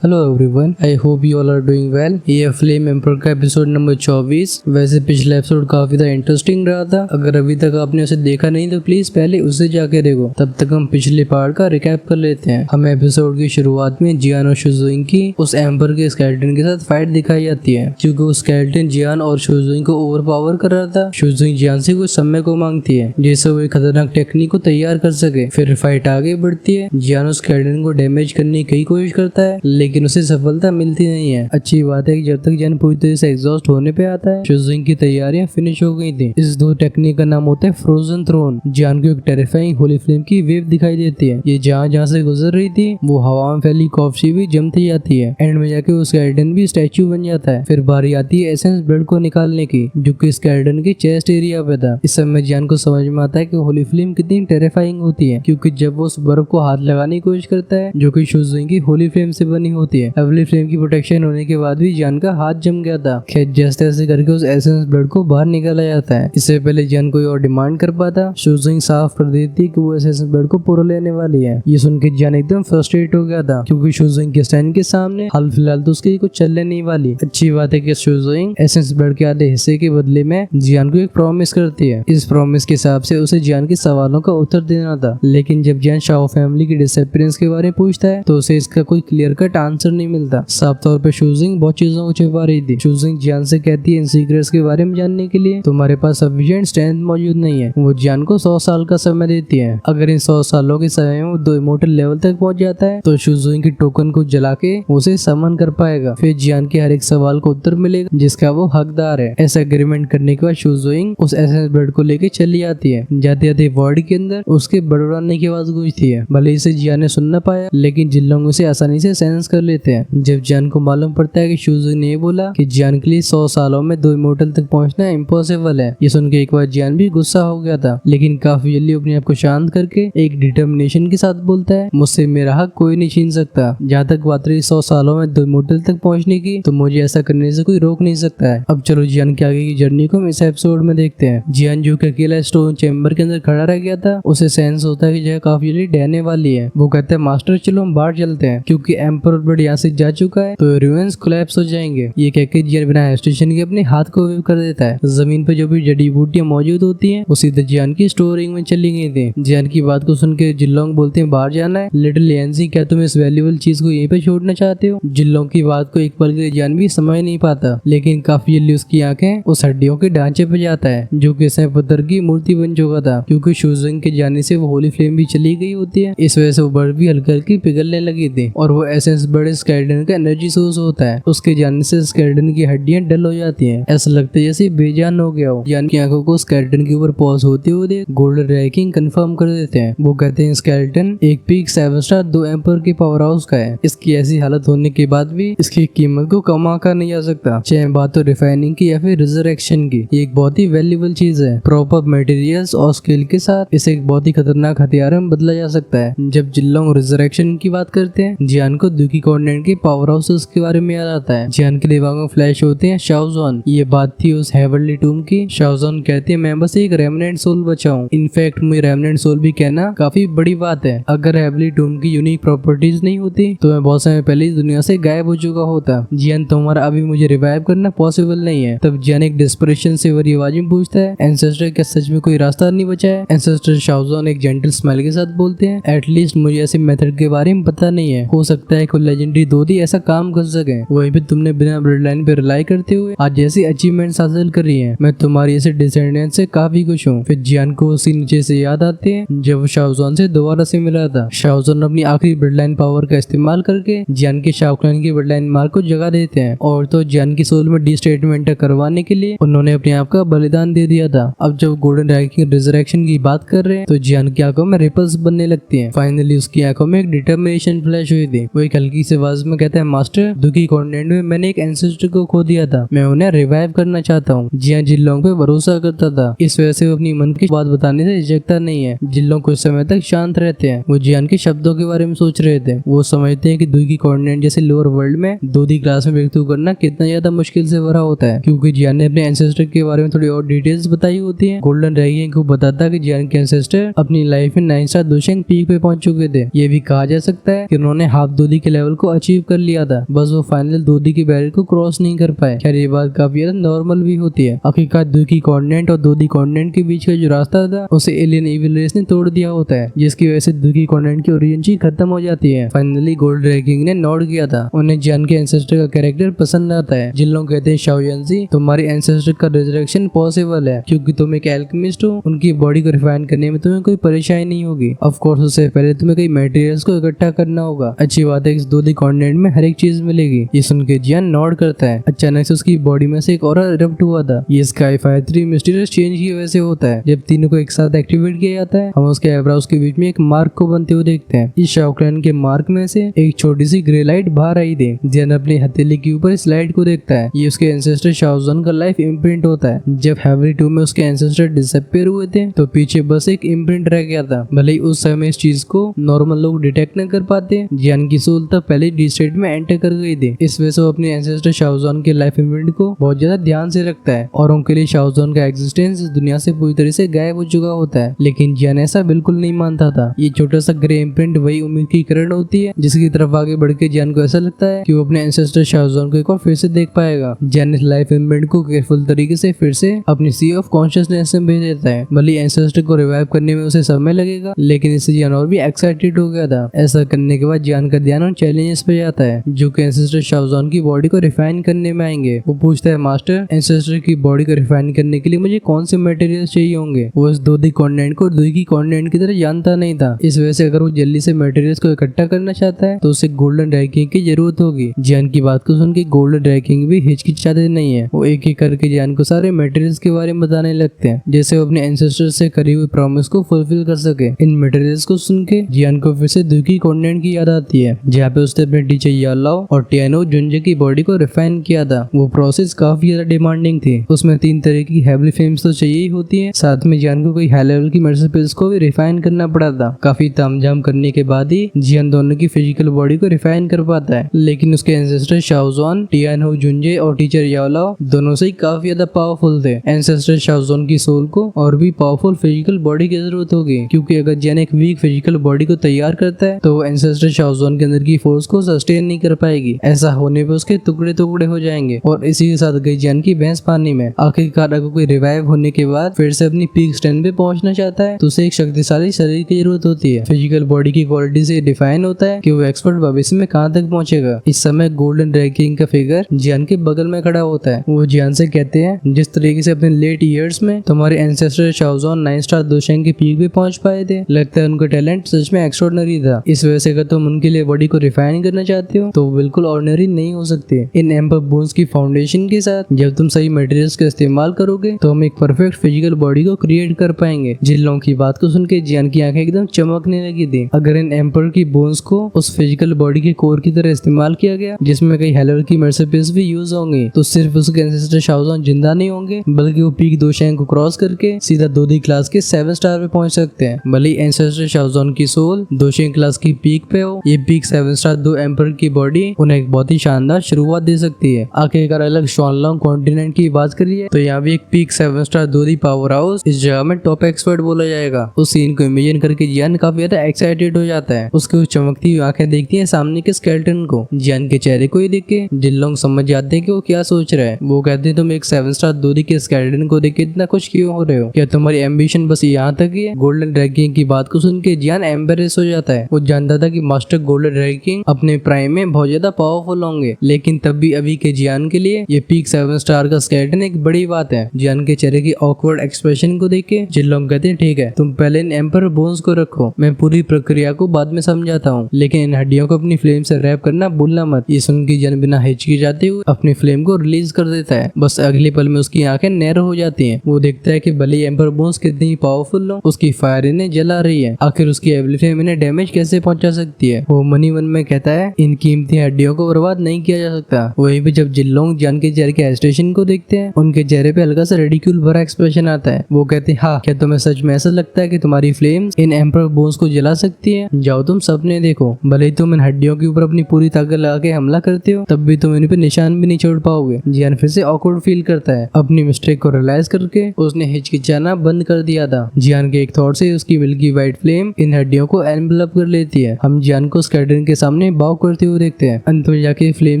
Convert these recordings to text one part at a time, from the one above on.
Hello everyone, I hope you all are doing well. ये flame एम्पर का episode number 24। वैसे पिछला एपिसोड काफी ज्यादा इंटरेस्टिंग रहा था। अगर अभी तक आपने उसे देखा नहीं तो प्लीज पहले उसे जाके देखो। तब तक हम पिछले पार्ट का रिकैप कर लेते हैं। हमें एपिसोड की शुरुआत में जियान और शुजुइंग की उस एम्पर के स्केलेटन के साथ फाइट दिखाई जाती है, क्योंकि उस स्केलेटन जियान और शुजुइंग को ओवर पावर कर रहा था। शुजुइंग जियान से कुछ समय को मांगती है जिससे वो एक खतरनाक टेक्निक को तैयार कर सके। फिर फाइट आगे बढ़ती है। जियान उस स्केलेटन को डैमेज करने की कोशिश करता है, लेकिन उसे सफलता मिलती नहीं है। अच्छी बात है कि जब तक जियान पूरी तरह से एग्जॉस्ट होने पे आता है, शुजुइंग की तैयारियां फिनिश हो गई थी। इस दो टेक्निक का नाम होता है फ्रोजन थ्रोन। जियान को एक टेरिफाइंग होली फ्लेम की वेव दिखाई देती है। ये जहाँ से गुजर रही थी वो हवा में फैली कॉफी भी जमती जाती है। एंड में जाके वो स्केलेटन भी स्टैच्यू बन जाता है। फिर बारी आती है एसेंस ब्लड को निकालने की, जो कि स्केलेटन के चेस्ट एरिया पे था। इस समय जियान को समझ में आता है कि होली फ्लेम कितनी टेरिफाइंग होती है, क्योंकि जब वो उस बर्फ को हाथ लगाने की कोशिश करता है जो कि शुजुइंग की होली फ्लेम से बनी होती है। होली फ्लेम की प्रोटेक्शन होने के बाद भी जियान का हाथ जम गया था। खैर जैसे तैसे करके उस एसेंस ब्लड को बाहर निकाला जाता है। इससे पहले जियान कोई और डिमांड कर पाता, शुजुइंग साफ कर देती कि वो एसेंस ब्लड को पूरा लेने वाली है। ये सुन के जियान एकदम फ्रस्ट्रेट हो गया था, क्योंकि शुजुइंग के स्टैंड के सामने हाल फिलहाल तो उसकी कुछ चलने नहीं वाली। अच्छी बात है कि शुजुइंग एसेंस ब्लड के आधे हिस्से के बदले में जियान को एक प्रॉमिस करती है। इस प्रॉमिस के हिसाब से उसे जियान के सवालों का उत्तर देना था। लेकिन जब जियान शाओ फैमिली की डिसअपीयरेंस के बारे में पूछता है तो उसे इसका कोई क्लियर कट आंसर नहीं मिलता। साफ तौर पे शुजिंग बहुत चीजों को छुपा रही थी। शुजिंग जियान से कहती है इन सीक्रेट्स के बारे में जानने के लिए तुम्हारे पास सफिशिएंट स्ट्रेंथ मौजूद नहीं है। वो जियान को 100 साल का समय देती है। अगर इन 100 सालों के समय में वो दो इमोर्टल लेवल तक पहुंच जाता है तो शुजिंग की टोकन को जला के उसे समन कर पाएगा। फिर जियान के हर एक सवाल को उत्तर मिलेगा जिसका वो हकदार है। ऐसा एग्रीमेंट करने के बाद शुजिंग उस एसेंस ब्लड को लेके चली जाती है। जाते जाते वर्ल्ड के अंदर उसके बड़बड़ाने की आवाज गूंजती है। भले इसे जियान ने सुन न पाया, लेकिन जिन लोग उसे आसानी से सेंस कर लेते हैं। जब जियान को मालूम पड़ता है कि शुजुइंग ने बोला कि जियान के लिए 100 सालों में 2 इमोर्टल तक पहुंचना इम्पॉसिबल है, ये सुन के एक बार जियान भी गुस्सा हो गया था। लेकिन काफी जल्दी अपने आप को शांत करके एक डिटर्मिनेशन के साथ बोलता है, मुझसे मेरा हक कोई नहीं छीन सकता। जहाँ तक बात रही 100 सालों में 2 इमोर्टल तक पहुंचने की, तो मुझे ऐसा करने से कोई रोक नहीं सकता है। अब चलो जियान के आगे की जर्नी को हम इस एपिसोड में देखते हैं। जियान जो कि अकेला स्टोन चैम्बर के अंदर खड़ा रह गया था, उसे सेंस होता है कि जगह काफी जल्दी डहने वाली है। वो कहते हैं मास्टर चलो हम बाहर चलते हैं, क्योंकि एम्पर ब्लड यहाँ से जा चुका है तो रूइंस कोलैप्स हो जाएंगे। ये कहकर जियान बिना हेजिटेशन के अपने हाथ को वेव कर देता है। जमीन पर जो भी जड़ी बूटियां मौजूद होती हैं वो सीधे जियान की स्टोरिंग में चली गई थी। जियान की बात को सुन के जिल्लोंग बोलते हैं बाहर जाना है। लिटिल एनसी, क्या तुम इस वैल्यूएबल चीज को यहीं पे छोड़ना चाहते हो? जिल्लोंग की बात को एक पल के लिए जियान भी समझ नहीं पाता, लेकिन काफी जल्दी उसकी आंखें उस हड्डियों के ढांचे पे जाता है जो कि पत्थर की मूर्ति बन चुका था। क्योंकि शुजिंग के जाने से वो होली फ्लेम भी चली गई होती है, इस वजह से वो बर्फ भी हल्की हल्की पिघलने लगी थी। और वो एसेंस बड़े स्केलेटन का एनर्जी सोर्स होता है। उसके जाने से स्केलेटन की हड्डियां डल हो जाती हैं। ऐसा लगता है जैसे बेजान हो गया हो। जियान की आंखों को स्केलेटन के ऊपर पॉज होते हुए देख गोल्डन रैंकिंग कंफर्म कर देते हैं। वो कहते हैं स्केलेटन एक पीक 7 स्टार 2 एम्पर के पावर हाउस का है। इसकी ऐसी हालत होने के बाद भी इसकी कीमत को कम आंका नहीं जा सकता, चाहे बात हो रिफाइनिंग की या फिर रिजरेक्शन की। ये एक बहुत ही वैल्यूएबल चीज है। प्रॉपर मटेरियल्स और स्किल के साथ इसे एक बहुत ही खतरनाक हथियार में बदला जा सकता है। जब जिल्लोंग रिजरेक्शन की बात करते हैं, जियान को दुखी कॉन्टिनेंट के पावर हाउसेस के बारे में याद आता है। जियान के दिमाग में फ्लैश होते हैं शाओजॉन। ये बात थी उस हेवनली टूम की। शाओजॉन कहते हैं मैं बस एक रेमनेंट सोल बचा हूं। इनफैक्ट मुझे रेमनेंट सोल भी कहना काफी बड़ी बात है। अगर हेवनली टूम की यूनिक प्रॉपर्टीज नहीं होती तो मैं बहुत समय पहले इस दुनिया से गायब हो चुका होता। जियान तुम्हारा अभी मुझे रिवाइव करना पॉसिबल नहीं है। तब जियान एक डिस्परेशन से भरी आवाज में पूछता है, एंसेस्टर क्या सच में कोई रास्ता नहीं बचा है? एंसेस्टर शाओजॉन एक जेंटल स्माइल के साथ बोलते हैं, एटलीस्ट मुझे ऐसे मेथड के बारे में पता नहीं है। हो सकता है कोई लेजेंडरी दोधी ऐसा काम कर सके। वही भी तुमने बिना ब्लड लाइन पे रिलाई करते हुए आज जैसी अचीवमेंट्स हासिल कर रही है। मैं तुम्हारी ऐसे डिसेंडेंट से काफी खुश हूँ। फिर जियान को उसी नीचे से याद आते हैं जब वो शाओजॉन से दोबारा से मिला था। शाओजॉन अपनी आखिरी ब्लड लाइन पावर का इस्तेमाल करके जियान के शाओक्लान की ब्लड लाइन मार्क को जगा देते हैं, और तो जियान की सोल में डिस्टेटमेंट करवाने के लिए उन्होंने अपने आप का बलिदान दे दिया था। अब जब गोल्डन रैंकिंग रिजरेक्शन की बात कर रहे हैं तो जियान की आंखों में रिपल्स बनने लगती हैं। फाइनली उसकी आंखों में एक डिटर्मिनेशन फ्लैश हुई थी। वो एक हल्की सी आवाज में कहता है, मास्टर दुखी कॉन्टिनेंट में मैंने एक एंसेस्टर को खो दिया था। मैं उन्हें रिवाइव करना चाहता हूँ। जियान जिल्लोंग पे भरोसा करता था, इस वजह से वो अपनी मन की बात बताने से झिझकता नहीं है। जिल्लोंग कुछ समय तक शांत रहते हैं। वो जियान के शब्दों के बारे में सोच रहे थे। वो समझते हैं कि दुखी कॉन्टिनेंट जैसे लोअर वर्ल्ड में दूधी क्लास में व्यक्ति करना कितना ज्यादा मुश्किल से भरा होता है, क्योंकि जियान ने अपने एंसेस्टर के बारे में थोड़ी और डिटेल्स बताई होती है। गोल्डन रैंकिंग को बताता कि जियान के एंसेस्टर अपनी लाइफ में 9 स्टार दोशेंग पीक पे पहुंच चुके थे। ये भी कहा जा सकता है कि उन्होंने हाफ दूधी के लेवल लेवल को अचीव कर लिया था, बस वो फाइनल दूधी की बैरियर को क्रॉस नहीं कर पाए। खैर ये बात काफी ज्यादा नॉर्मल भी होती है। आखिरकार दूधी कॉन्टिनेंट और दूधी कॉन्टिनेंट के बीच का जो रास्ता था उसे एलियन इविल रेस ने तोड़ दिया होता है, जिसकी वजह से दूधी कॉन्टिनेंट की ओरिजिन खत्म हो जाती है। फाइनली गोल्ड ड्रैगन ने नोट किया था, उन्हें जियान के एंसेस्टर का कैरेक्टर पसंद आता है। जिन लोग कहते हैं शाओयांजी तुम्हारे एंसेस्टर का रिजरेक्शन पॉसिबल है क्योंकि तुम एक एल्केमिस्ट हो, उनकी बॉडी को रिफाइन करने में तुम्हें कोई परेशानी नहीं होगी। ऑफ कोर्स उससे पहले तुम्हें कई मटेरियल्स को इकट्ठा करना होगा। अच्छी बात है इस दूधी कॉन्टिनेंट में हर एक चीज मिलेगी। ये सुन के जियान नोट करता है। अचानक से उसकी बॉडी में से एक ऑरा इरप्ट हुआ था। ये स्काई फायर 3 मिस्टीरियस चेंज की वजह से होता है। जब तीनों को एक साथ एक्टिवेट किया जाता है हम उसके आईब्रोज के बीच में एक मार्क को बनते हुए देखते हैं। इस शाओक्लैन के मार्क में से एक छोटी सी ग्रे लाइट बाहर आई थी। जियान अपनी हथेली के ऊपर इस लाइट को देखता है। ये उसके एंसेस्टर शाओजन का लाइफ इम्प्रिंट होता है। जब हैवरी 2 में उसके एंसेस्टर डिसअपीयर हुए थे तो पीछे बस एक इम्प्रिंट रह गया था। भले ही उस समय इस चीज को नॉर्मल लोग डिटेक्ट न कर पाते, जियान की सोल तब पहले डी स्टेट में एंटर कर गई थी। इस वजह से वो अपने एंसेस्टर शाओजन के लाइफ इम्प्रिंट को बहुत ज्यादा ध्यान से रखता है और उनके लिए शाओजन का एग्जिस्टेंस इस दुनिया से पूरी तरह से गायब हो चुका होता है। लेकिन जियान ऐसा बिल्कुल नहीं मानता था। ये छोटा सा ग्रे इम्प्रिंट वही उम्मीद की किरण होती है जिसकी तरफ आगे बढ़ के जियान को ऐसा लगता है कि वो अपने एंसेस्टर शाओजन को एक बार फिर से देख पाएगा। जियान इस लाइफ इम्प्रिंट को केयरफुल तरीके से फिर से अपनी सी ऑफ कॉन्शियसनेस में भेज देता है। भले एंसेस्टर को रिवाइव करने में उसे समय लगेगा, लेकिन इससे जियान और भी एक्साइटेड हो गया था। ऐसा करने के बाद जियान का ध्यान उन चैलेंजेस पे जाता है जो कि एंसेस्टर शाओजन की बॉडी को रिफाइन करने में आएंगे। वो पूछता है मास्टर एंसेस्टर की बॉडी को रिफाइन करने के लिए मुझे कौन से मटेरियल चाहिए होंगे। वो इस दूधी कॉन्टिनेंट को दूधी कॉन्टिनेंट की तरह जानता नहीं था। इस वजह से अगर वो जल्दी से मटेरियल्स को इकट्ठा करना चाहता है तो उसे गोल्डन ड्रैगन की जरूरत होगी। जियान की बात को सुन के गोल्डन ड्रैगन भी हिचकिचाते नहीं है। वो एक एक करके जियान को सारे मटेरियल्स के बारे में बताने लगते हैं जैसे वो अपने एंसेस्टर से करी हुई प्रॉमिस को फुलफिल कर सके। इन मटेरियल्स को सुन के जियान को फिर से दूधी कॉन्टिनेंट की याद आती है जहाँ पे उसने अपने टीचर यालाओ और टियानो जुंजे की बॉडी को रिफाइन किया था। वो प्रोसेस काफी ज्यादा डिमांडिंग थी। उसमें 3 तरह की हेवली फ्लेम्स तो चाहिए ही होती है, साथ में जियान को कोई हाई लेवल की मटेरियल्स को भी रिफाइन करना पड़ा था। काफी तामझाम करने के बाद ही जियान दोनों की फिजिकल बॉडी को रिफाइन कर पाता है। लेकिन उसके एंसेस्टर शाओजन, टियानो जुंजे और टीचर यालाओ दोनों से ही काफी ज्यादा पावरफुल थे। एंसेस्टर शाओजन की सोल को और भी पावरफुल फिजिकल बॉडी की जरूरत होगी क्योंकि अगर जियान एक वीक फिजिकल बॉडी को तैयार करता है तो वो एंसेस्टर शाओजन के अंदर की फोर्स को सस्टेन नहीं कर पाएगी। ऐसा होने पे उसके टुकड़े टुकड़े हो जाएंगे और इसी के साथ गई जियान की भैंस पानी में। आखिरकार अगर कोई रिवाइव होने के बाद फिर से अपनी पीक स्ट्रेंथ पे पहुंचना चाहता है तो उसे एक शक्तिशाली शरीर की जरूरत होती है। फिजिकल बॉडी की क्वालिटी से डिफाइन होता है कि वो एक्सपर्ट भविष्य में कहां तक पहुंचेगा। इस समय गोल्डन ड्रैगन का फिगर जियान के बगल में खड़ा होता है। वो जियान से कहते हैं जिस तरीके से अपने लेट ईयर्स में तुम्हारे एंसेस्टर शाओजन 9 स्टार दोशेंग की पीक पे पहुंच पाए थे, लगता है उनका टैलेंट सच में एक्स्ट्राऑर्डिनरी था। इस वजह से अगर तुम उनके लिए बॉडी को रिफाइन करना चाहते हो तो बिल्कुल ऑर्डिनरी नहीं हो सकते। इन एम्पर बोन्स की फाउंडेशन के साथ जब तुम सही मटेरियल्स का इस्तेमाल करोगे तो हम एक परफेक्ट फिजिकल बॉडी को क्रिएट कर पाएंगे। जिन लोगों की बात को सुन के जियान की आंखें एकदम चमकने लगी थी। अगर इन एम्पर की बोन्स को उस फिजिकल बॉडी के कोर की तरह इस्तेमाल किया गया जिसमें कई हेलर की मटेरियल्स भी यूज होंगे तो सिर्फ उसके एंसेस्टर शाओजन जिंदा नहीं होंगे बल्कि वो पीक दोशेंग को क्रॉस करके सीधा दूधी क्लास के 7 स्टार पे पहुंच सकते हैं। भले ही एंसेस्टर शाओजन की सोल दोशेंग क्लास की पीक पे हो, ये पीक 7 स्टार 2 एम्पर की बॉडी उन्हें एक बहुत ही शानदार शुरुआत दे सकती है। आखिरकार अलग शॉनलॉन्ग कॉन्टिनेंट की बात करिए तो यहाँ भी एक पीक 7 स्टार दूधी पावर हाउस इस जगह में टॉप एक्सपर्ट बोला जाएगा। उस सीन को इमेजिन करके जियान काफी ज्यादा एक्साइटेड हो जाता है। उसकी उस चमकती हुई आंखें देखती है सामने के स्केलेटन को। जियान के चेहरे को ही देख के जिन लोग समझ जाते हैं कि वो क्या सोच रहा है। वो कहते हैं तुम एक 7 स्टार दूधी के स्केलेटन को देख के इतना खुश क्यों हो रहे हो, क्या तुम्हारी एम्बिशन बस यहाँ तक ही है। गोल्डन ड्रैगन की बात को सुन के जियान एम्बेरेस हो जाता है। वो जानता था कि मास्टर गोल्डन ड्रैगन अपने प्राइम में बहुत ज्यादा पावरफुल होंगे, लेकिन तब भी अभी के जियान के लिए ये पीक 7 स्टार का स्केलेटन एक बड़ी बात है। जियान के चेहरे की ऑकवर्ड एक्सप्रेशन को देख के जिन लोग कहते हैं ठीक है तुम पहले इन एम्पर बोन्स को रखो, मैं पूरी प्रक्रिया को बाद में समझाता हूँ, लेकिन इन हड्डियों को अपनी फ्लेम से रैप करना भूलना मत। ये सुन के जियान बिना हिचकी जाते हुए अपनी फ्लेम को रिलीज कर देता है। बस अगले पल में उसकी आंखें नैरो हो जाती हैं। वो देखता है कि भले ही एम्पर बोन्स कितनी पावरफुल हो, उसकी फायर इन्हें जला रही है। आखिर उसकी एवली फ्लेम इन्हें डैमेज कैसे पहुंचा सकती है। वो मनी मन में कहता है इन कीमती हड्डियों को बर्बाद नहीं किया जा सकता। वहीं पे जब जिल्लोंग जियान के चेहरे के एस्टेशन को देखते हैं उनके चेहरे पे हल्का सा रेडिक्यूल भरा एक्सप्रेशन आता है। वो कहते हैं हाँ क्या तुम्हें सच में ऐसा लगता है कि तुम्हारी फ्लेम इन एम्पर बोन्स को जला सकती है। जाओ तुम सपने देखो, भले ही तुम इन हड्डियों के ऊपर अपनी पूरी ताकत लगा के हमला करते हो तब भी तुम इन पे निशान भी नहीं छोड़ पाओगे। जियान फिर से ऑकवर्ड फील करता है। अपनी मिस्टेक को रियलाइज करके उसने हिचकिचाना बंद कर दिया था। जियान के एक थॉट से उसकी मिल्की व्हाइट फ्लेम इन हड्डियों को एनवेलप कर लेती है। हम जियान को स्केलेटन के सामने सामने बाव करते हुए देखते हैं। अंत में जाके फ्लेम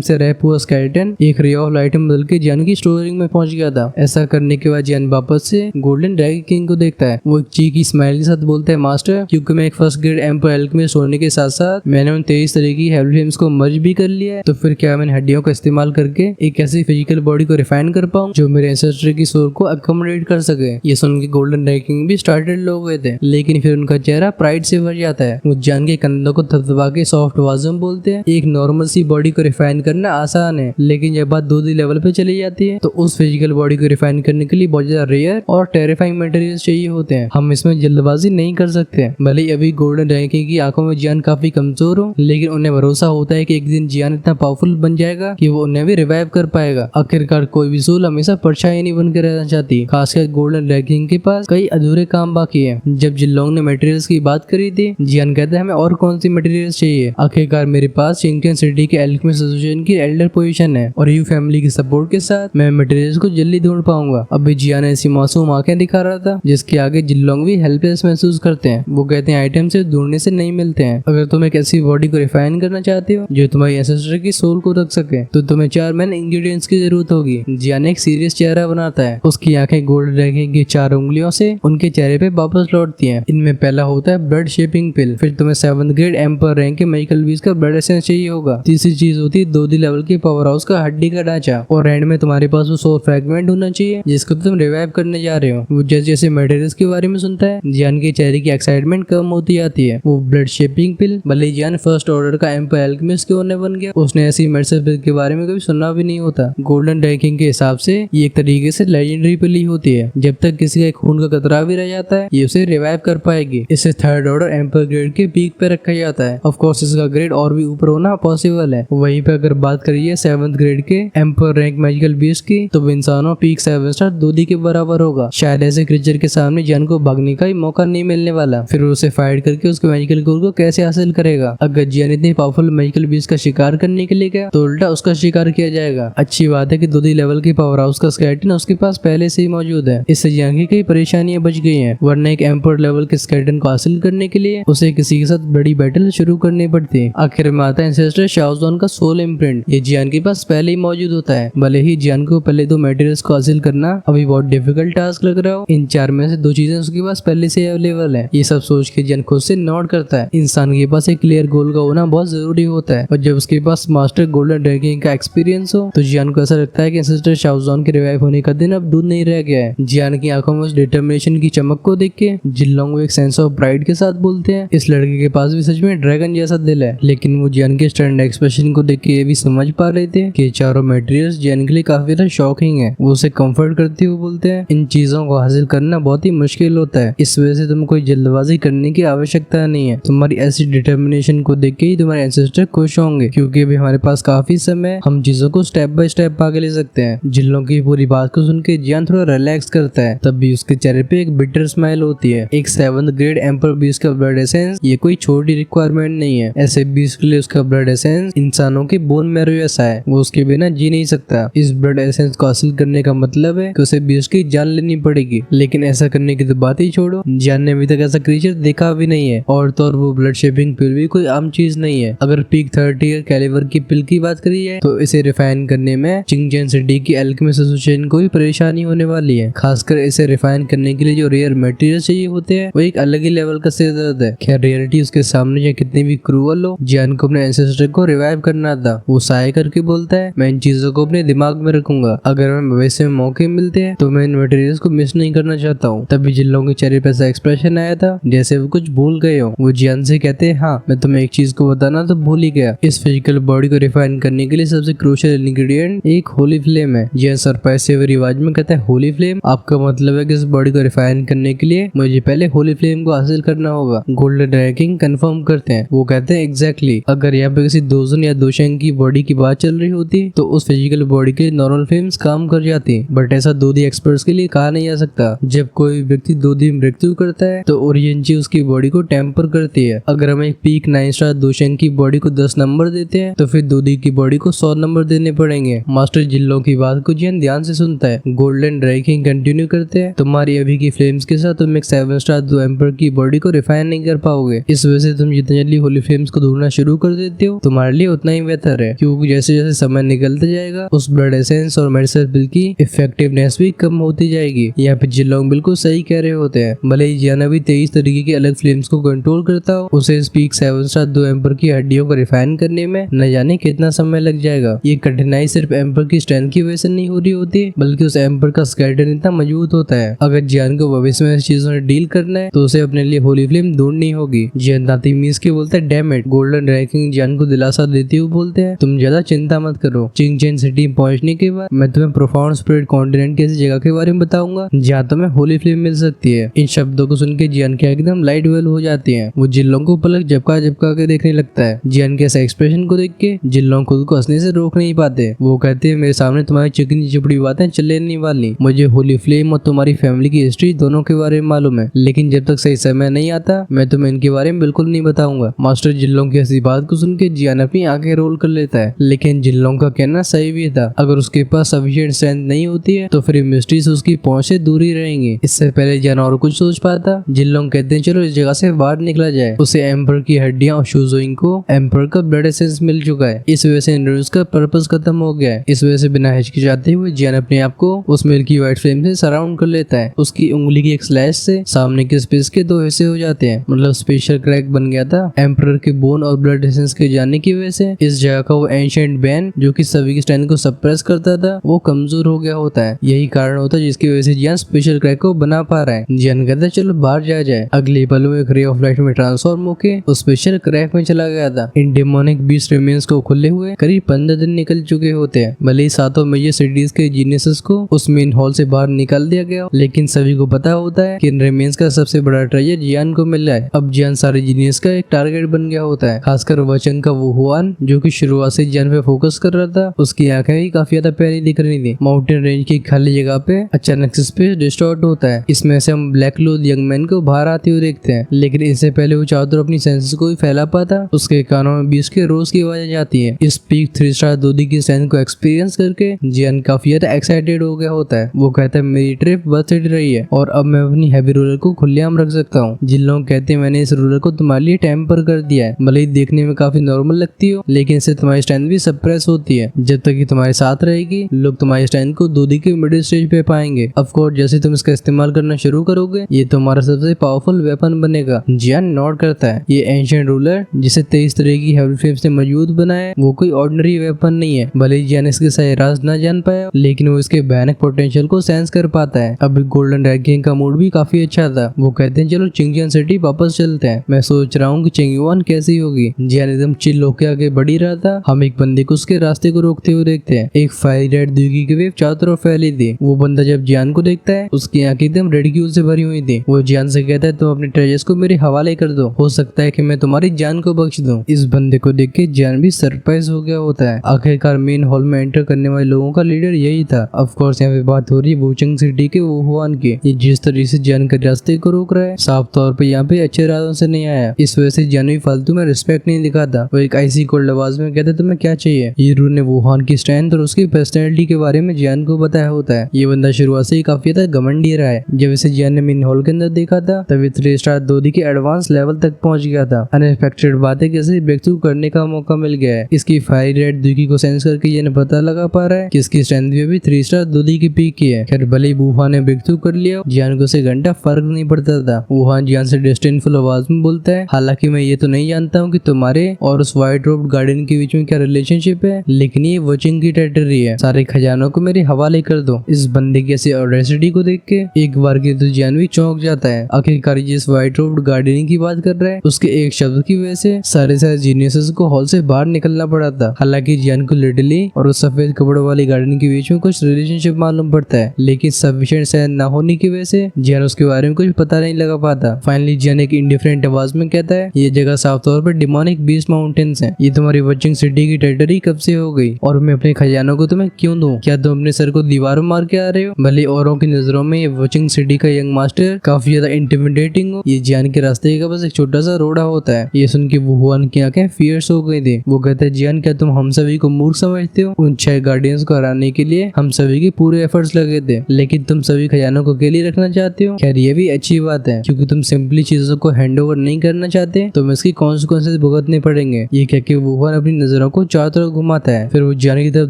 से रैप हुआ स्केलेटन एक रे ऑफ लाइट में बदल के जियान की स्टोरिंग में पहुंच गया था। ऐसा करने के बाद जियान वापस से गोल्डन ड्रैगन किंग को देखता है। वो एक चीकी स्माइल के साथ बोलता है, मास्टर, क्योंकि मैं एक फर्स्ट ग्रेड एम्पर एल्केमिस्ट होने के साथ साथ मैंने उन 23 तरह की हेवी फ्लेम्स को मर्ज भी कर लिया है, तो फिर क्या मैं हड्डियों का इस्तेमाल करके एक ऐसी फिजिकल बॉडी को रिफाइन कर पाऊं जो मेरे एंसेस्टर की सोल को अकोमोडेट कर सके। ये सुन के गोल्डन ड्रैगन किंग भी स्टार्टेड लोग हुए थे, लेकिन फिर उनका चेहरा प्राइड से भर जाता है। वो जान के कंधों को थपथपा के सॉफ्ट आवाज में बोलते हैं, एक नॉर्मल सी बॉडी को रिफाइन करना आसान है, लेकिन जब बात 2D लेवल पे चली जाती है तो उस फिजिकल बॉडी को रिफाइन करने के लिए बहुत ज्यादा रेयर और टेरिफाइंग मटेरियल्स चाहिए होते हैं। हम इसमें जल्दबाजी नहीं कर सकते। भले ही अभी गोल्डन ड्रैगन किंग की आंखों में जियान काफी कमजोर हो, लेकिन उन्हें भरोसा होता है कि एक दिन जियान इतना पावरफुल बन जाएगा कि वो उन्हें भी रिवाइव कर पाएगा। आखिरकार कोई भी सोल हमेशा परछाई नहीं बन के रहना चाहती। खासकर गोल्डन ड्रैगन किंग के पास कई अधूरे काम बाकी है। जब जिनलोंग ने मटेरियल्स की बात करी थी, जियान कहता है, हमें और कौन सी मटेरियल्स चाहिए? आखिरकार मेरे पास चिंगचन सिटी के एल्केमिस्ट एसोसिएशन की एल्डर पोजीशन है और यू फैमिली की सपोर्ट के साथ मैं मटेरियल्स को जल्दी ढूंढ पाऊंगा। अभी जियान ऐसी मासूम आंखें दिखा रहा था जिसके आगे जिनलोंग भी हेल्पलेस महसूस करते हैं। वो कहते हैं, आइटम सिर्फ ढूंढने से नहीं मिलते हैं। अगर तुम एक ऐसी बॉडी को रिफाइन करना चाहते हो जो तुम्हारी एंसेस्टर की सोल को रख सके, तो तुम्हें 4 मेन इंग्रेडिएंट्स की जरूरत होगी। जियान एक सीरियस चेहरा बनाता है। उसकी आंखें गोल्ड ड्रैगन की 4 उंगलियों से उनके चेहरे पे वापस लौटती हैं। इनमें पहला होता है ब्लड शेपिंग पिल। फिर तुम्हें 7th ग्रेड एम्पर रैंक के मैजिकल बीज का ब्लड एसेंस चाहिए होगा। तीसरी चीज होती है 2D लेवल के पावर हाउस का हड्डी का ढांचा, और एंड में तुम्हारे पास वो सोल फ्रैगमेंट होना चाहिए जिसको तुम रिवाइव करने जा रहे हो। वो जैसे जैसे मटेरियल्स के बारे में सुनता है, जियान के चेहरे की एक्साइटमेंट कम होती जाती है। वो ब्लड शेपिंग पिल, भले जियान फर्स्ट ऑर्डर का एम्पर एल्केमिस्ट क्यों न बन गया, उसने ऐसी मेडिसिन पिल के बारे में कभी सुना भी नहीं होता। गोल्डन ड्रैगन किंग के हिसाब से ये एक तरीके से लेजेंडरी पिल ही होती है। जब तक किसी का खून का कतरा भी रह जाता है, ये उसे रिवाइव कर पाएगी। इसे 3rd ऑर्डर एम्पर ग्रेड के पीक पे रखा जाता है। ऑफ कोर्स इसका ग्रेड और भी ऊपर होना पॉसिबल है। वहीं पे अगर बात करिए 7th ग्रेड के एम्पर रैंक मैजिकल बीस्ट की, तो वो इंसानों पीक 7 स्टार 2D के बराबर होगा। शायद ऐसे क्रीचर के सामने जियान को भागने का ही मौका नहीं मिलने वाला। फिर उसे फाइट करके उसके मैजिकल गोल को कैसे हासिल करेगा? अगर जियान इतनी पावरफुल मैजिकल बीस्ट का शिकार करने के लिए गया तो उल्टा उसका शिकार किया जाएगा। अच्छी बात है कि 2D लेवल के पावर हाउस का स्केलेटन उसके पास पहले से ही मौजूद है। इससे जियान की कई परेशानियां बच गई हैं, वरना एक एम्पर लेवल के स्केलेटन को हासिल करने के लिए उसे किसी के साथ बड़ी बैटल शुरू करनी पड़ती। आखिर में आता है एंसेस्टर शाओज़ोन का सोल इम्प्रिंट। ये जियान के पास पहले ही मौजूद होता है। भले ही जियान को पहले 2 मटेरियल्स को हासिल करना अभी बहुत डिफिकल्ट टास्क लग रहा हो, इन 4 में से 2 चीजें उसके पास पहले से अवेलेबल है। ये सब सोच के जियान खुद से नोट करता है, इंसान के पास एक क्लियर गोल का होना बहुत जरूरी होता है। और जब उसके पास मास्टर गोल्डन ड्रैगन किंग का एक्सपीरियंस हो, तो जियान को ऐसा लगता है कि एंसेस्टर शाओज़ोन के रिवाइव होने का दिन अब दूर नहीं रह गया है। जियान की आंखों में उस डिटर्मिनेशन की चमक को देख के जिनलोंग एक सेंस ऑफ प्राइड के साथ बोलते हैं, इस लड़के के पास भी सच में ड्रैगन जैसा दिल है। लेकिन वो जियान के स्टैंड एक्सप्रेशन को देख के ये भी समझ पा रहे थे कि चारों मटेरियल्स जियान के लिए काफी ज्यादा शॉकिंग है। वो उसे कंफर्ट करते हुए बोलते हैं, इन चीजों को हासिल करना बहुत ही मुश्किल होता है, इस वजह से तुम कोई जल्दबाजी करने की आवश्यकता नहीं है। तुम्हारी ऐसी डिटर्मिनेशन को देख के ही तुम्हारे एंसेस्टर खुश होंगे, क्योंकि अभी हमारे पास काफी समय, हम चीजों को स्टेप बाय स्टेप आगे ले सकते हैं। जिनलोंग की पूरी बात को सुन के जियान थोड़ा रिलैक्स करता है। तब भी उसके चेहरे पे एक बिटर स्माइल होती है। एक 7th ग्रेड एम्पर बीस्ट का ब्लड एसेंस ये कोई छोटी रिक्वायरमेंट नहीं है। ऐसे बीस्ट के लिए उसका ब्लड एसेंस इंसानों के बोन मैरो जैसा है, वो उसके बिना जी नहीं सकता। इस ब्लड एसेंस को हासिल करने का मतलब है कि उसे बीस्ट की जान लेनी पड़ेगी। लेकिन ऐसा करने की तो बात ही छोड़ो, जियान ने अभी तक ऐसा क्रीचर देखा भी नहीं है। और तो और वो ब्लड शेपिंग पिल भी कोई आम चीज नहीं है। अगर पीक 30 कैलिबर की पिल की बात करी जाए, तो इसे रिफाइन करने में चिंगचन सिटी की एल्केमिस्ट एसोसिएशन को भी परेशानी होने वाली है। खासकर इसे रिफाइन करने के लिए जो रेयर मटेरियल चाहिए होते हैं, वो एक अलग ही लेवल का सिर दर्द है। खैर, रियलिटी उसके सामने या कितनी भी क्रूअल हो, जियान को अपने एंसेस्टर को रिवाइव करना था। वो साय करके बोलता है, मैं इन चीजों को अपने दिमाग में रखूंगा। अगर मैं भविष्य में मौके मिलते हैं तो मैं इन मटेरियल्स को मिस नहीं करना चाहता हूँ। तभी जिनलोंग के चेहरे पे ऐसा एक्सप्रेशन आया था जैसे वो कुछ भूल गए हो। वो जियान से कहते हैं, हाँ, मैं तुम्हें एक चीज को बताना तो भूल ही गया। इस फिजिकल बॉडी को रिफाइन करने के लिए सबसे क्रूशियल इंग्रेडिएंट एक होली फ्लेम है। जियान सरप्राइज आवाज में कहता है, होली फ्लेम? आपका मतलब है कि इस बॉडी को रिफाइन करने के लिए मुझे पहले होली फ्लेम को हासिल करना होगा? गोल्डन ड्रैगन किंग कंफर्म करते हैं। वो कहते हैं, एग्जैक्टली। अगर यहाँ पे किसी दोजन या दोशंग की बॉडी की बात चल रही होती तो उस फिजिकल बॉडी के नॉर्मल फ्लेम्स काम कर जाती, बट ऐसा 2D एक्सपर्ट्स के लिए कहा नहीं जा सकता। जब कोई व्यक्ति 2D मृत्यु करता है तो ओरिएंची उसकी बॉडी को टेम्पर करती है। अगर हम एक पीक 9 स्टार दोशंग की बॉडी को 10 नंबर देते हैं तो फिर 2D की बॉडी को 100 नंबर देने पड़ेंगे। मास्टर जिनलोंग की बात को जियान ध्यान से सुनता है। गोल्डन ड्रैगन किंग कंटिन्यू करते हैं, तुम्हारी अभी की फ्लेम्स के साथ तुम एक 7 स्टार 2 एम्पर की बॉडी को रिफाइन नहीं कर पाओगे। इस वजह से तुम जितनी जल्दी होली फ्लेम्स को ढूंढना शुरू कर देते हो तुम्हारे लिए उतना ही बेहतर है, क्योंकि जैसे जैसे समय निकलता जाएगा उस ब्लड एसेंस और मेडिसिन बिल की इफेक्टिवनेस भी कम होती जाएगी। यहाँ पे जिलोंग बिल्कुल सही कह रहे होते हैं। भले ही जियान भी 23 तरीके की अलग फ्लेम्स को कंट्रोल करता हो, उसे स्पीक 7 स्टार 2 एम्पर की हड्डियों को रिफाइन करने में न जाने कितना समय लग जाएगा। ये कठिनाई सिर्फ एम्पर की स्ट्रेंथ की वजह से नहीं हो रही होती, बल्कि उस एम्पर का स्केलेटन इतना मजबूत होता है। अगर जियान को भविष्य में चीजों से डील करना है तो उसे अपने लिए होली फ्लेम ढूंढनी होगी। जियान दाती मीस के बोलते हैं डैम इट। गोल्डन रैंकिंग जियान को दिलासा देते हुए बोलते हैं तुम ज्यादा चिंता मत करो। चिंगचेन सिटी पहुंचने के बाद मैं तुम्हें प्रोफाउंड स्पिरिट कॉन्टिनेंट की ऐसी जगह के बारे में बताऊंगा जहाँ तुम्हें होली फ्लेम मिल सकती है। इन शब्दों को सुन के जियान के एकदम लाइट वेल हो जाती है। वो जिल्लों को पलक झपका झपका के देखने लगता है। जियान के ऐसा एक्सप्रेशन को देख के जिल्लों खुद को हंसने से रोक नहीं पाते। वो कहते हैं मेरे सामने तुम्हारी चिकनी चिपड़ी बातें चले नहीं वाली। मुझे होली फ्लेम और तुम्हारी फैमिली की हिस्ट्री दोनों के बारे में मालूम है, लेकिन जब तक सही समय नहीं आता मैं तुम्हें इनके बारे में बिल्कुल नहीं बताऊंगा। मास्टर जिल्लों की ऐसी बात को सुन के जियान अपनी आंखें रोल कर लेता है, लेकिन जिल्लों का कहना सही भी था। अगर उसके पास सफिशिएंट स्ट्रेंथ नहीं होती है तो फिर मिस्ट्री से उसकी पहुंच से दूर ही रहेंगी। इससे पहले जियान और कुछ सोच पाता, जिल्लों कहते हैं चलो इस जगह से बाहर निकला जाए। उसे एम्पर की हड्डियां और शूजोइंग को एम्पर का ब्लड एसेंस मिल चुका है। इस वजह से न्यूज का पर्पस खत्म हो गया है। इस वजह से बिना हिचकिचाते हुए जियान अपने आप को उस मिल्की व्हाइट फ्लेम से सराउंड कर लेता है। उसकी उंगली की एक स्लैश से सामने के स्पेस के 2 हिस्से हो जाते हैं, मतलब स्पेशल क्रैक बन गया था। एम्पर के बोन और ब्लड एसेंस के जाने की वजह से इस जगह का वो एंशिएंट बैन जो कि सभी की स्ट्रेंथ को सप्रेस करता था वो कमजोर हो गया होता है। यही कारण होता है जिसकी वजह से जियान स्पेशल क्रैक को बना पा रहा है। जियान कहता है चलो बाहर जाया जाए। अगले पल में एक रे ऑफ लाइट में ट्रांसफॉर्म होके उस स्पेशल क्रैक में चला गया था। इन डेमोनिक बीस्ट रिमेन्स को खुले हुए करीब 15 दिन निकल चुके होते हैं। भले ही सातों मेजर सिटीज के जीनियसेस को उस मेन हॉल से बाहर निकाल दिया गया, लेकिन सभी को पता होता है कि इन रिमेन्स का सबसे बड़ा ट्रेजर जियान को मिला है। अब जियान सारे जीनियस का एक टारगेट बन गया होता है, खासकर वचन का वो हुआन जो कि शुरुआत से जियान पे फोकस कर रहा था। उसकी आंखें भी काफी ज्यादा प्यारी दिख रही थी। माउंटेन रेंज की खाली जगह पे अचानक से स्पेस डिस्टॉर्ट होता है। इसमें से हम ब्लैक क्लोथ यंग मैन को बाहर आते हुए देखते हैं, लेकिन इससे पहले वो चारों तरफ अपनी सेंसेस को भी फैला पाता उसके कानों में 20 के रोज की आवाज जाती है। इस पीक 3 स्टार दूधी की स्ट्रेंथ को एक्सपीरियंस करके जियान काफी ज्यादा एक्साइटेड हो गया होता है। वो कहता है मेरी ट्रिप वर्थ इट रही है और अब मैं अपनी हैवी रूलर को खुलेआम रख सकता हूँ। जिन लोग कहते हैं मैंने इस रूलर को तुम्हारे लिए टेम्पर कर दिया है। भले ही देखने में काफी नॉर्मल लगती हो, लेकिन इससे तुम्हारी स्ट्रेंथ भी सप्रेस होती है। जब तक कि तुम्हारे साथ रहेगी लोग तुम्हारी स्ट्रेंथ को दूधी के मिडिल स्टेज पे पाएंगे। ऑफ कोर्स जैसे तुम इसका इस्तेमाल करना शुरू करोगे ये तुम्हारा सबसे पावरफुल वेपन बनेगा। जियान नोट करता है ये एंशिएंट रूलर जिसे 23 तरह की हेवी फ्लेम्स ने मजबूत बनाया है वो कोई ऑर्डिनरी वेपन नहीं है। भले ही जियान इसके सही राज न जान पाया, लेकिन वो इसके भयानक पोटेंशियल को सेंस कर पाता है। अभी गोल्डन रैंकिंग का मूड भी काफी अच्छा था। वो कहते हैं चलो चिंगजियान सिटी वापस चलते हैं। मैं सोच रहा हूँ कि चिंगयुआन कैसी होगी। जियान एकदम चिल होके आगे बढ़ ही रहा था। हम एक बंदे को उसके रास्ते को रोकते हुए देखते हैं। एक फायर रेड द्वीगी की वेव चारों तरफ फैली थी। वो बंदा जब जियान को देखता है उसकी आंखें एकदम रेडिक्यूल से भरी हुई थी। वो जियान से कहता है तुम अपने ट्रेजर्स को मेरे हवाले कर दो, हो सकता है कि मैं तुम्हारी जान को बख्श दूं। इस बंदे को देख के जियान भी सरप्राइज हो गया होता है। आखिरकार मेन हॉल में एंटर करने वाले लोगों का लीडर यही था। ऑफ कोर्स यहाँ पे बात हो रही है वुचेंग सिटी के वुहान की। ये जिस तरीके से जियान के रास्ते को रोक रहा है साफ तौर पे यहाँ पे अच्छे रातों से नहीं आया। इस वजह से जियान भी फालतू में रिस्पेक्ट नहीं दिखाता। वो एक आईसी कोल्ड आवाज में कहता तुम्हें क्या चाहिए। हीरो ने वुहान की स्ट्रेंथ और उसकी पर्सनैलिटी के बारे में जियान को बताया होता है। ये बंदा शुरुआत से ही काफी ज्यादा घमंडी रहा है। जब इसे जियान ने मेन हॉल के अंदर देखा था तभी 3 स्टार दूधी के एडवांस लेवल तक पहुंच गया था। अनएक्सपेक्टेड बातें कैसे ब्रेक थ्रू करने का मौका मिल गया है। इसकी फायर रेड दूधी को सेंस करके ये पता लगा पा रहा है कि इसकी स्ट्रेंथ भी अभी 3 स्टार दूधी की पीक की है। खैर भले ही वुहान ने ब्रेक थ्रू कर लिया, जियान को से घंटा फर्क नहीं पड़ता था। वुहान जियान से डिस्टेंटफुल आवाज में बोलता है हालांकि मैं ये तो नहीं जानता हूँ कि तुम्हारे और उस व्हाइट रोब गार्डन के बीच में क्या रिलेशनशिप है, लेकिन ये वचिंग की टेरिटरी है। सारे खजानों को मेरे हवाले कर दो। इस बंदे की ऐसी ऑडेसिटी को देख के एक बार के तो जियान भी चौंक जाता है। आखिरकार जिस व्हाइट रोब गार्डन की बात कर रहा है उसके एक शब्द की वजह से सारे जीनियसेस को हॉल से बाहर निकलना पड़ा था। हालांकि जियान को लिटरली और उस सफेद कपड़ों वाली गार्डन के बीच में कुछ रिलेशनशिप मालूम पड़ता है, लेकिन सफिशिएंट सेंस न होने की वजह से जियान उसके बारे में कुछ पता नहीं लगा पाता। फाइनली जियान एक इंडिफरेंट आवाज में कहता है ये जगह साफ तौर पर डिमोनिक बीस्ट माउंटेन्स है। ये तुम्हारी वचिंग सिटी की टेरिटरी कब से हो गई और मैं अपने खजानों को तुम्हें क्यों दूं? क्या तुम अपने सर को दीवार में मार के आ रहे हो? भले औरों की नजरों में ये वचिंग सिटी का यंग मास्टर काफी ज्यादा इंटिमिडेटिंग हो, ये जियान के रास्ते का बस एक छोटा सा रोड़ा होता है। ये सुन के वुहान की आंखें फियर्स हो गई थी। वो कहता है जियान क्या तुम हम सभी को मूर्ख समझते हो? उन 6 गार्डियंस को हराने के लिए हम सभी के पूरे एफर्ट्स लगे थे, लेकिन तुम सभी खजानों को अकेले रखना चाहते हो। खैर ये भी अच्छी बात है क्योंकि तुम सिंपली चीजों को हैंड ओवर नहीं करना चाहते, तुम इसकी कॉन्सिक्वेंसेस कॉन्सिक्वेंसेस भुगतने पड़ेंगे। ये कह के वुहान अपनी नजरों को चारों तरफ घुमाता है। फिर वो जियान की तरफ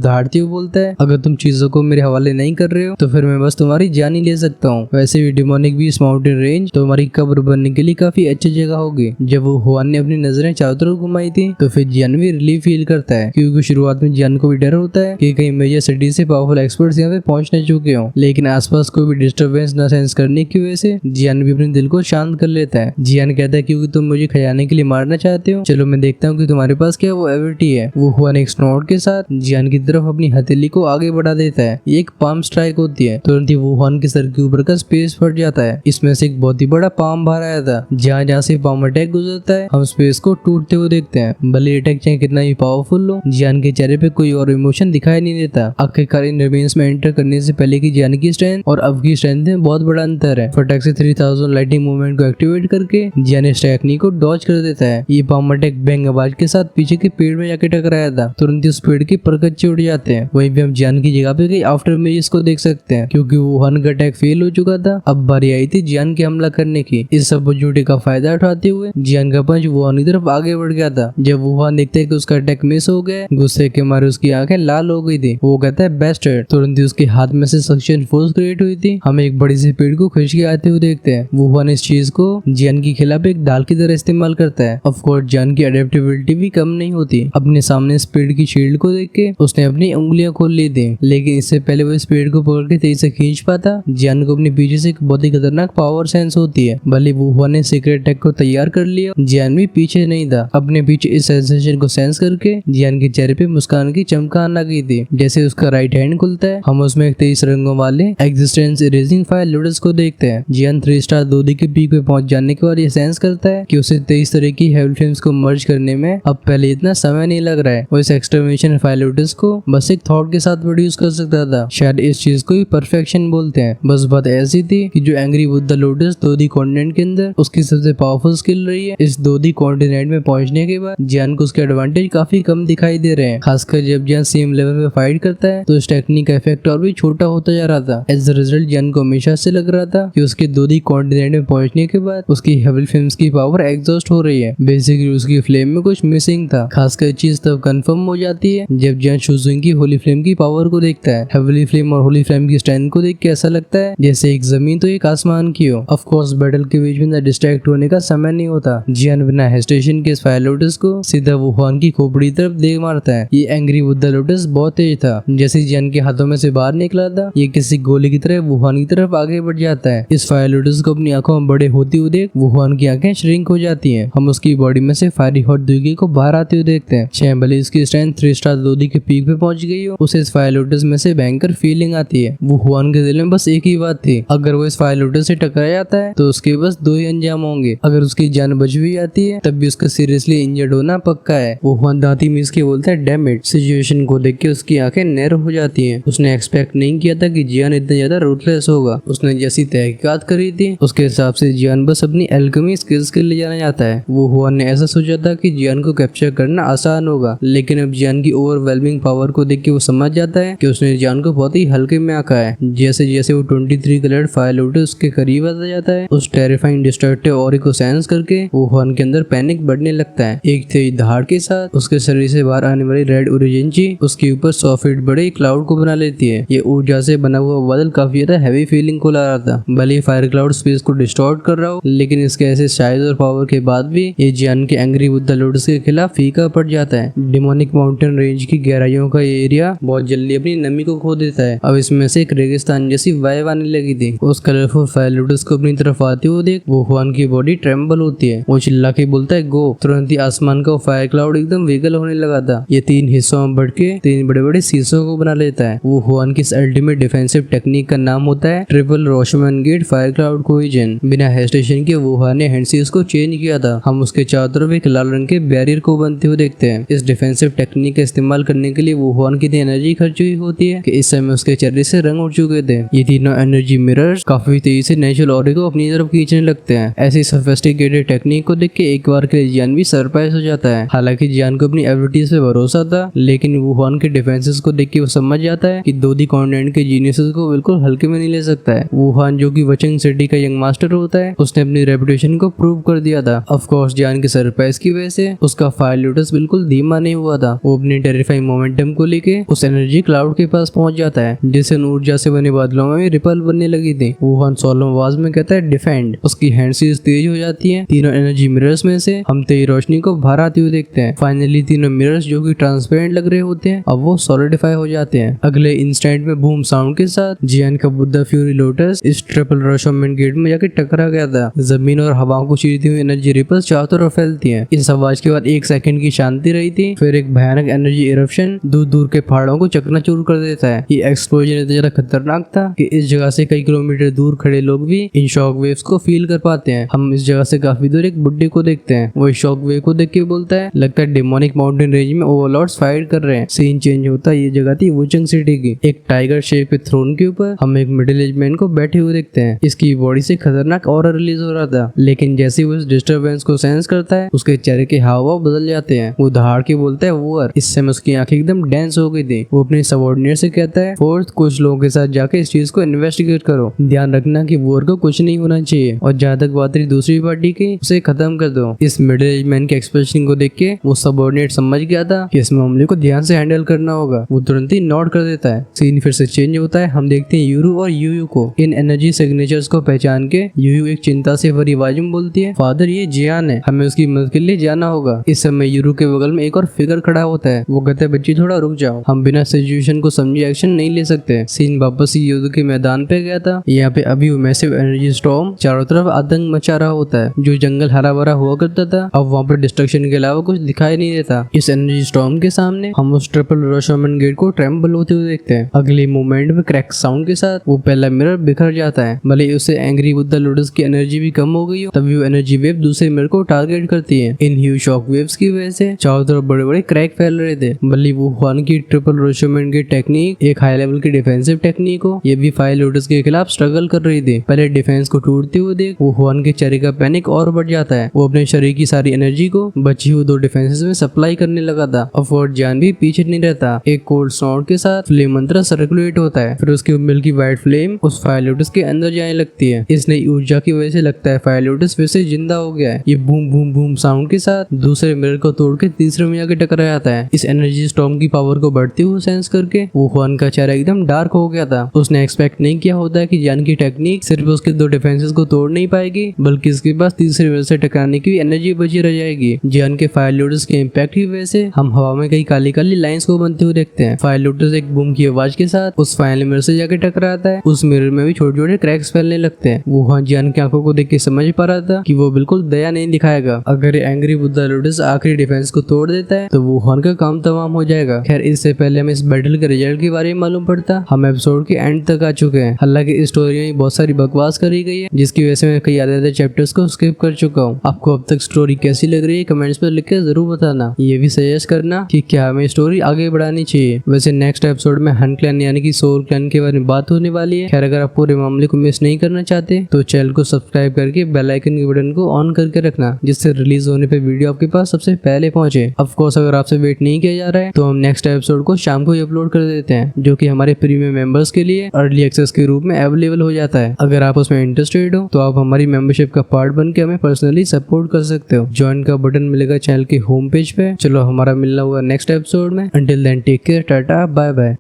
दहाड़ते हुए बोलता है, अगर तुम चीजों को मेरे हवाले नहीं कर रहे हो तो फिर मैं बस तुम्हारी जान ही ले सकता हूँ। वैसे भी डिमोनिक बीस्ट माउंटेन रेंज तो हमारी कब्र बनने के लिए काफी अच्छी जगह होगी। जब वो हुआन ने अपनी नजरें चारों तरफ घुमाई थी तो फिर जियान भी रिलीफ फील करता है, क्योंकि शुरुआत में जियान को भी डर होता है कि कहीं मेजर सिटी से पावरफुल एक्सपर्ट्स यहाँ पे पहुंच न चुके हों। लेकिन आसपास कोई भी डिस्टर्बेंस न सेंस करने की वजह से जियान भी अपने दिल को शांत कर लेता है। जियान कहता है, क्योंकि तुम मुझे खजाने के लिए मारना चाहते हो, चलो मैं देखता हूँ कि तुम्हारे पास क्या वो एबिलिटी है। वो हुआन एक स्नॉट के साथ जियान की तरफ अपनी हथेली को आगे बढ़ा देता है। ये एक पाम स्ट्राइक होती है। तुरंत ही वुहान के सर के ऊपर का स्पेस फट जाता है। इसमें से एक बहुत ही बड़ा पाम बाहर आया था। जहाँ जहाँ से पाम अटैक गुजरता है हम स्पेस को टूटते हुए देखते हैं। भले अटैक चाहे कितना ही पावरफुल हो, जियान के चेहरे पे कोई और इमोशन दिखाई नहीं देता। आखिरकार इन रिमेन्स में एंटर करने से पहले की जियान की स्ट्रेंथ और अब की स्ट्रेंथ में बहुत बड़ा अंतर है। फटाक से 3000 लाइटिंग मूवमेंट को एक्टिवेट करके जियान इस टेक्निक को डॉज कर देता है। ये पाम अटैक बैंग आवाज के साथ पीछे के पेड़ में जाके टकराया था। तुरंत उस पेड़ के परकच्चे उड़ जाते हैं। वहीं पे हम जियान की जगह पे कई आफ्टर इमेजेस को देख सकते हैं, क्योंकि वुहान का अटैक फेल हो चुका था। अब बारी आई थी जियान के हमला करने की। इस अपॉर्चुनिटी का फायदा उठाते हुए जियान का पंच वुहान की तरफ आगे बढ़ गया था। जब वुहान देखता है कि उसका अटैक मिस हो गया, गुस्से के मारे उसकी आंखें लाल हो गई थी। वो कहता है बेस्टर्ड। तुरंत ही उसके हाथ में से सक्शन फोर्स क्रिएट हुई थी। हम एक बड़ी सी पेड़ को खींच के आते हुए देखते हैं। वुहान इस चीज को जियान के खिलाफ एक ढाल की तरह इस्तेमाल करता है। ऑफ कोर्स जियान की एडेप्टेबिलिटी भी कम नहीं होती। अपने सामने इस पेड़ की शील्ड को देख के उसने अपनी उंगलियां खोल ली थी, लेकिन इससे पहले वो इस पेड़ को पकड़ के तेजी से खींच पाता, जियान को अपने पीछे से एक बहुत ही खतरनाक पावर सेंस होती है। भले वुहान ने सीक्रेट अटैक को तैयार कर लिया, जियान भी पीछे नहीं था। अपने पीछे इस सेंसेशन को सेंस करके जियान के चेहरे पे मुस्कान की चमकान लगी थी। जैसे उसका राइट हैंड खुलता है, हम उसमें एक 23 रंगों वाले एग्जिस्टेंस इरेजिंग फायर लोटस को देखते हैं। जियान 3 स्टार दोदी के पीक पे पहुंच जाने के बाद ये सेंस करता है कि उसे 23 तरह की हेवी फ्लेम्स को मर्ज करने में अब पहले इतना समय नहीं लग रहा है। वो इस एक्सटर्मिनेशन फायर लोटस को बस एक थॉट के साथ प्रोड्यूस कर सकता था। शायद इस चीज को ही परफेक्शन बोलते हैं। बस बात ऐसी थी कि जो एंग्री विद द लोटस दोदी कॉन्टिनेंट के अंदर उसकी सबसे पावरफुल स्किल रही है। इस दोदी कॉन्टिनेंट में पहुंचने के बाद जियान को उसके एडवांटेज काफी कम दिखाई दे रहे हैं। खासकर जब जियान सेम लेवल पे फाइट करता है तो इस टेक्निक का इफेक्ट और भी छोटा होता जा रहा था। एज अ रिजल्ट जियान को हमेशा से लग रहा था कि उसके दोदी कॉन्टिनेंट में पहुंचने के बाद उसकी हेवी फ्लेम्स की पावर एग्जॉस्ट हो रही है। बेसिकली उसकी फ्लेम में कुछ मिसिंग था। खासकर चीज तब कंफर्म हो जाती है जब जियान शुजुंग की होली फ्लेम की पावर को देखता है। हेवली फ्लेम और होली फ्लेम की स्ट्रेंथ को देख के ऐसा लगता है जैसे एक जमीन तो एक आसमान की हो। ऑफ कोर्स बैटल के बीच में डिस्ट्रैक्ट होने का समय नहीं होता। जियान बिना हेजिटेशन के इस फायर लोटस को सीधा वुहान की खोपड़ी तरफ देख मारता है। ये एंग्री विद द लोटस बहुत तेज था। जैसे जियान के हाथों में से बाहर निकला था, ये किसी गोली की तरह वुहान की तरफ आगे बढ़ जाता है। इस फायर लोटस को अपनी आंखों में बड़े होते हुए देख वुहान की आंखें श्रिंक हो जाती हैं। हम उसकी बॉडी में से फायरी हॉट दुगी को बाहर आते हुए देखते हैं। चाहे भले इसकी स्ट्रेंथ 3 स्टार दोदी के पीक पे पहुंच गई हो, उसे इस फायर लोटस में से भयंकर फीलिंग आती है। वुहान के दिल में बस एक ही बात थी, अगर वो इस फायर लोटस से टकरा जाता है तो उसके बस 2 ही अंजाम होंगे। अगर उसकी जान बच भी जाती है तब भी उसका सीरियसली इंजर्ड होना पक्का है। वुहान दांती मीस के बोलता है डैम इट। सिचुएशन को देख के उसकी आंखें नैरो हो जाती हैं। उसने एक्सपेक्ट नहीं किया था कि जियान इतना ज्यादा रूथलेस होगा। उसने जैसी तहकीकात करी थी उसके हिसाब से जियान बस अपनी एल्केमी स्किल्स के लिए जाना जाता है। वुहान ने ऐसा सोचा था कि जियान को कैप्चर करना आसान होगा, लेकिन अब जियान की ओवरवेलमिंग पावर को देख के वो समझ जाता है कि उसने जियान को बहुत ही हल्के में आंका है। जैसे जैसे वो 23 कलर्ड फायर लोटस उसके करीब आता जाता है, उस टेरिफाइंग डिस्ट्रक्टिव ऑरा को सेंस करके वुहान के अंदर पैनिक बढ़ने लगता है। एक तेज दहाड़ के साथ उसके शरीर से बाहर आने वाली रेड ओरिजिनची उसके ऊपर 100 फीट बड़े क्लाउड को बना लेती है। ये ऊर्जा से बना हुआ बादल काफी ज्यादा हैवी फीलिंग को ला रहा था। भले फायर क्लाउड स्पेस को डिस्टॉर्ट कर रहा हो, लेकिन इसके ऐसे साइज और पावर के बाद भी ये जियान के एंग्री विद द लोटस के खिलाफ फीका पड़ जाता है। डिमोनिक माउंटेन रेंज की गहराइयों का ये एरिया बहुत जल्दी अपनी नमी को खो देता है। अब इसमें से एक रेगिस्तान जैसी वाइब आने लगी थी। उस कलरफुल फायर लोटस को अपनी तरफ आते हुए देख वुहान की बॉडी ट्रेम्बल होती है। वो चिल्ला के बोलता है गो। तुरंत ही आसमान का फायर क्लाउड एकदम विगल होने लगा था। ये 3 हिस्सों में बढ़ के 3 बड़े बड़े शीशों को बना लेता है। वुहान की अल्टीमेट डिफेंसिव टेक्निक का नाम होता है ट्रिपल रोशमैन गेट फायर क्लाउड कोलिजन। बिना हेजिटेशन के वुहान ने हैंडसीज को चेंज किया था। हम उसके चारों तरफ एक लाल रंग के बैरियर को बनते हुए देखते हैं। इस डिफेंसिव टेक्निक का इस्तेमाल करने के लिए वुहान की एनर्जी खर्च हुई होती है कि इस समय उसके चेहरे से रंग उड़ चुके थे। ये तीनों एनर्जी मिरर्स काफी तेजी से नेचुरल ऑरा को अपनी तरफ खींचने लगते हैं। ऐसी सोफिस्टिकेटेड टेक्निक को देख के एक बार के लिए जियान भी सरप्राइज हो जाता है। हालांकि जियान को अपनी एबिलिटीज पे भरोसा था, लेकिन वुहान के डिफेंसेस को देख के वो समझ जाता है कि दोदी कॉन्टिनेंट के जीनियसेस को बिल्कुल हल्के में नहीं ले सकता है। वुहान जो कि वचिंग सिटी का यंग मास्टर होता है, उसने अपनी रेपुटेशन को प्रूव कर दिया था। ऑफ कोर्स जियान के सर सरप्राइज की वजह से उसका फायर लोटस बिल्कुल धीमा नहीं हुआ था। वो अपनी टेरिफाइंग मोमेंटम को लेके उस एनर्जी क्लाउड के पास पहुंच जाता है, जिससे ऊर्जा से बने बादलों में भी रिपल बनने लगी थी। वो Han Solo आवाज में कहता है डिफेंड। उसकी हैंड सीज तेज हो जाती है। तीनों एनर्जी मिरर्स में से हम तेज रोशनी को बाहर आती हुई देखते हैं। फाइनली तीनों मिरर्स जो कि ट्रांसपेरेंट लग रहे होते हैं, अब वो सॉलिडिफाई हो जाते हैं। अगले इंस्टेंट में बूम साउंड के साथ जियान का बुद्धा फ्यूरी लोटस इस ट्रिपल रशोमेंट गेट में जाके टकरा गया था। जमीन और हवाओं को चीरती हुई एनर्जी रिपल्स चारों तरफ फैलती हैं। इस आवाज के बाद 1 सेकंड की शांति रही थी, फिर एक भयानक एनर्जी इरप्शन दूर दूर के पहाड़ों को चकनाचूर कर देता है। ये एक्सप्लोजन इतना ज्यादा खतरनाक था कि इस जगह से कई किलोमीटर दूर खड़े लोग भी इन शॉक वेव्स को फील कर पाते हैं। हम इस जगह से काफी दूर एक बुड्ढे को देखते हैं। वो शॉक वेव को देख के बोलता है लगता है डेमोनिक माउंटेन रेंज में ओवरलॉर्ड्स फाइट कर रहे हैं। सीन चेंज होता है। ये जगह थी वुचंग सिटी की। एक टाइगर शेप के थ्रोन के ऊपर हम एक मिडिल एज मैन को बैठे हुए देखते हैं। इसकी बॉडी से खतरनाक ऑरा रिलीज हो रहा था, लेकिन जैसे वो इस डिस्टरबेंस को सेंस करता है उसके चेहरे के हाव भाव बदल जाते हैं। वो दहाड़ के बोलता है वॉर। इस समय उसकी आंखें एकदम डेंस हो गई थी। वो अपने सबऑर्डिनेट से कहता है फोर्थ कुछ लोगों के साथ जाके इस चीज को इन्वेस्टिगेट करो। ध्यान रखना कि वॉर को कुछ नहीं होना चाहिए और जहाँ तक बात रही दूसरी पार्टी की, उसे खत्म कर दो। इस मिडिल एज मैन के एक्सप्रेशन को देख के वो सबऑर्डिनेट समझ गया था कि इस मामले को ध्यान से हैंडल करना होगा। वो तुरंत ही नोट कर देता है। सीन फिर से चेंज होता है। हम देखते हैं यूरू और यूयू को। इन एनर्जी सिग्नेचर्स को पहचान के यूयू एक चिंता से भरी आवाज में बोलती है फादर ये जियान है, हमें उसकी मदद के लिए जाना होगा। इस समय यूरू के बगल में एक और फिगर खड़ा होता है। वो कहता है बच्ची थोड़ा रुक जाओ, हम बिना सिचुएशन को समझे एक्शन नहीं ले सकते। सीन वापस ही युद्ध के मैदान पे गया था। यहाँ पे अभी मैसिव एनर्जी स्टॉर्म चारों तरफ आतंक मचा रहा होता है। जो जंगल हरा भरा हुआ करता था अब वहाँ पर डिस्ट्रक्शन के अलावा कुछ दिखाई नहीं देता। इस एनर्जी स्टॉर्म के सामने हम उस ट्रिपल रशोमेंट गेट को ट्रेम्बल होते हुए देखते हैं। अगले मोमेंट में क्रैक साउंड के साथ वो पहला मिरर बिखर जाता है। भले ही उससे एंग्री बुद्धा लोटस की एनर्जी भी कम हो गई हो, तभी वो एनर्जी वेव दूसरे मिरर को टारगेट करती है। इन ह्यूज शॉक वेव्स की वजह से चारों तरफ बड़े बड़े क्रैक फैल रहे थे। भले वो हुआन की ट्रिपल रशोमेंट गेट टेक्निक एक हाई लेवल की डिफेंसिव टेक्निक हो, ये भी फायर लोटस के खिलाफ स्ट्रगल कर रही थी। पहले डिफेंस को टूटते हुए देख वो हुआन के चेहरे का पैनिक और बढ़ जाता है। वो अपने शरीर की सारी एनर्जी को बची हुई 2 डिफेंसेस में सप्लाई करने लगा था। अब फोर्ट जान भी पीछे नहीं रहता। एक कोल्ड साउंड के साथ फ्लेम मंत्र सर्कुलेट होता है। फिर उसकी मिल्की व्हाइट फ्लेम उस फायर लोटस के अंदर जाने लगती है। इस नई ऊर्जा की वजह से लगता है फायर लोटस फिर से जिंदा हो गया है। ये बूम बूम बूम साउंड के साथ दूसरे मिरर को तोड़ के तीसरे में जाके टकरा जाता है। इस एनर्जी स्टॉर्म की पावर को बढ़ती हुई सेंस करके वो हुआन का चेहरा एकदम डार्क हो गया था। उसने एक्सपेक्ट नहीं किया होता है कि जान की टेक्निक सिर्फ उसके 2 डिफेंसेस को तोड़ नहीं पाएगी, बल्कि इसके पास तीसरे मिरर से टकराने की एनर्जी बची रह जाएगी। जान के फायर लोटस के इम्पैक्ट की वजह से हम हवा में कई काली काली लाइंस को बनते हुए देखते हैं। फायर लोटस एक बूम की आवाज के साथ उस फाइनल मिरर से जाके टकराता है। उस मिरर में भी छोटे छोटे क्रैक्स फैलने लगते हैं। वो वहाँ जान की आंखों को देख के समझ पा रहा था कि वो बिल्कुल दया नहीं दिखाएगा। अगर एंग्री बुद्धा लोटस आखिरी डिफेंस को तोड़ देता है तो वो हुआन का काम तमाम हो जाएगा। खैर इससे पहले हमें इस बैटल के रिजल्ट के बारे में मालूम पड़ता, हम एपिसोड के एंड तक आ चुके हैं। हालांकि इस स्टोरी में बहुत सारी बकवास करी गई है, जिसकी वजह से मैं कई आधे चैप्टर्स को स्किप कर चुका हूँ। आपको अब तक स्टोरी कैसी लग रही है कमेंट्स पर लिख के जरूर बताना। ये भी सजेस्ट करना कि क्या हमें स्टोरी आगे बढ़ानी चाहिए। वैसे नेक्स्ट एपिसोड में हन क्लैन यानी कि सोल क्लैन के बारे में बात होने वाली है। खैर अगर आप पूरे मामले को मिस नहीं करना चाहते तो चैनल को सब्सक्राइब करके बेल आइकन के बटन को ऑन करके रखना, जिससे रिलीज होने पे वीडियो आपके पास सबसे पहले पहुंचे। ऑफ कोर्स अगर आपसे वेट नहीं किया जा रहा है तो हम नेक्स्ट एपिसोड को शाम को ही अपलोड कर देते हैं, जो कि हमारे प्रीमियम मेंबर्स के लिए अर्ली एक्सेस के रूप में अवेलेबल हो जाता है। अगर आप उसमें इंटरेस्टेड हो तो आप हमारी मेंबरशिप का पार्ट बन के हमें पर्सनली सपोर्ट कर सकते हो। ज्वाइन का बटन मिलेगा चैनल के होम पेज पे। चलो हमारा मिलना हुआ नेक्स्ट एपिसोड में। अंटिल देन टेक केयर, टाटा, बाय बाय।